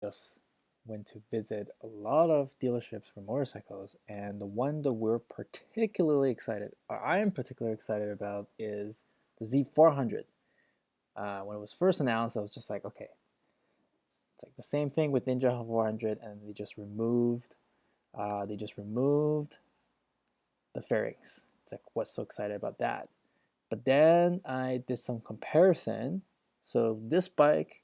just went to visit a lot of dealerships for motorcycles, and the one that we're particularly excited, or I am particularly excited about, is the Z400. When it was first announced, I was just like, okay, it's like the same thing with Ninja 400, and they just removed the fairings. It's like, what's so excited about that? But then I did some comparison. So this bike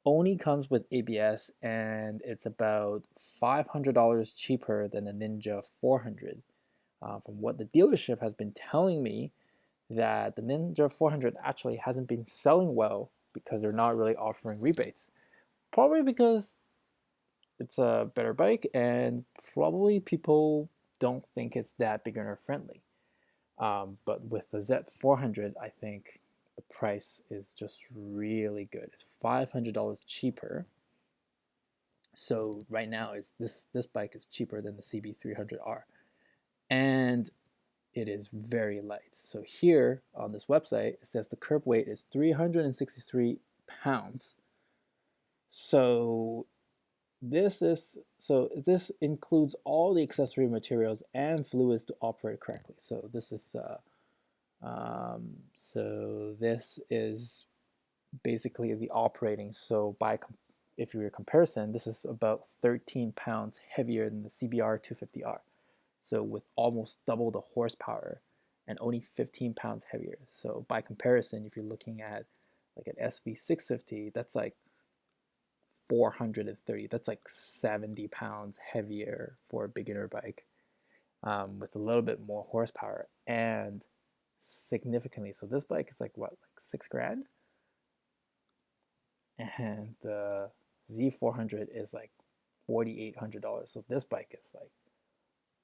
only comes with ABS, and it's about $500 cheaper than the Ninja 400. From what the dealership has been telling me, that the Ninja 400 actually hasn't been selling well because they're not really offering rebates. Probably because it's a better bike, and probably people don't think it's that beginner friendly. But with the Z400, I think the price is just really good. It's $500 cheaper. So right now, this bike is cheaper than the CB300R, and it is very light. So here on this website, it says the curb weight is 363 pounds. So this includes all the accessory materials and fluids to operate correctly. So this is basically the operating. So if you're a comparison, this is about 13 pounds heavier than the CBR 250R. So with almost double the horsepower and only 15 pounds heavier. So by comparison, if you're looking at like an SV650, that's like 430. That's like 70 pounds heavier for a beginner bike, with a little bit more horsepower and significantly. So this bike is like what, like 6 grand? And the Z400 is like $4,800. So this bike is like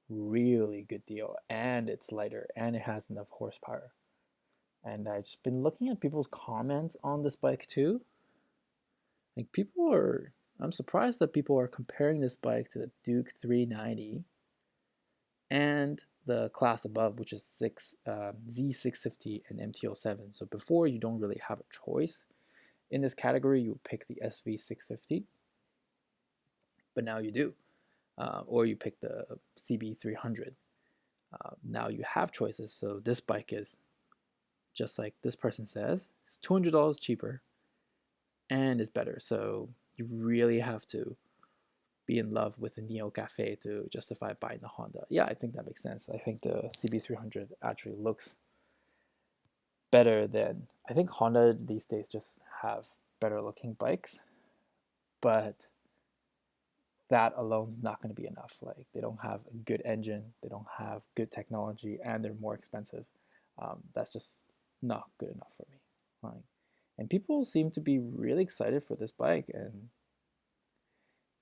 really good deal, and it's lighter and it has enough horsepower. And I've just been looking at people's comments on this bike too. Like I'm surprised that people are comparing this bike to the Duke 390 and the class above, which is Z650 and MT-07. So before, you don't really have a choice in this category. You pick the SV650, but now you do. Or you pick the CB300. Now you have choices. So this bike is, just like this person says, it's $200 cheaper and is better. So you really have to be in love with the Neo Cafe to justify buying the Honda. Yeah, I think that makes sense. I think the CB300 actually looks better than, I think Honda these days just have better looking bikes, but that alone is not going to be enough. Like, they don't have a good engine, they don't have good technology, and they're more expensive. That's just not good enough for me. Like, and people seem to be really excited for this bike, and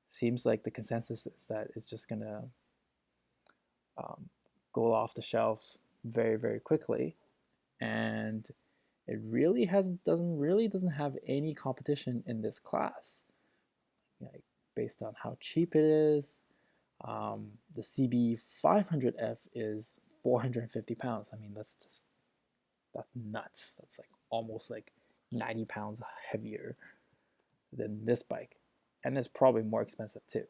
seems like the consensus is that it's just gonna um, go off the shelves very, very quickly, and it really doesn't have any competition in this class. Like, based on how cheap it is, the CB500F is 450 pounds. I mean, that's nuts. That's like almost like 90 pounds heavier than this bike, and it's probably more expensive too.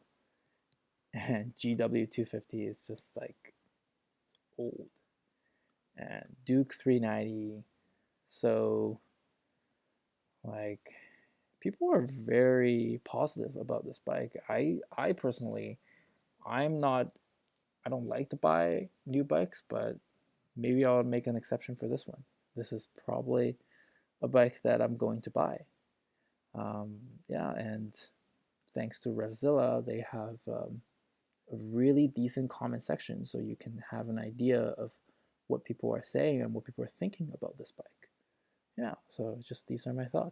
And GW250 is just like, it's old, and Duke 390. So like, people are very positive about this bike. I personally, I'm not, I don't like to buy new bikes, but maybe I'll make an exception for this one. This is probably a bike that I'm going to buy. Yeah, and thanks to Revzilla, they have a really decent comment section, so you can have an idea of what people are saying and what people are thinking about this bike. Yeah, so just these are my thoughts.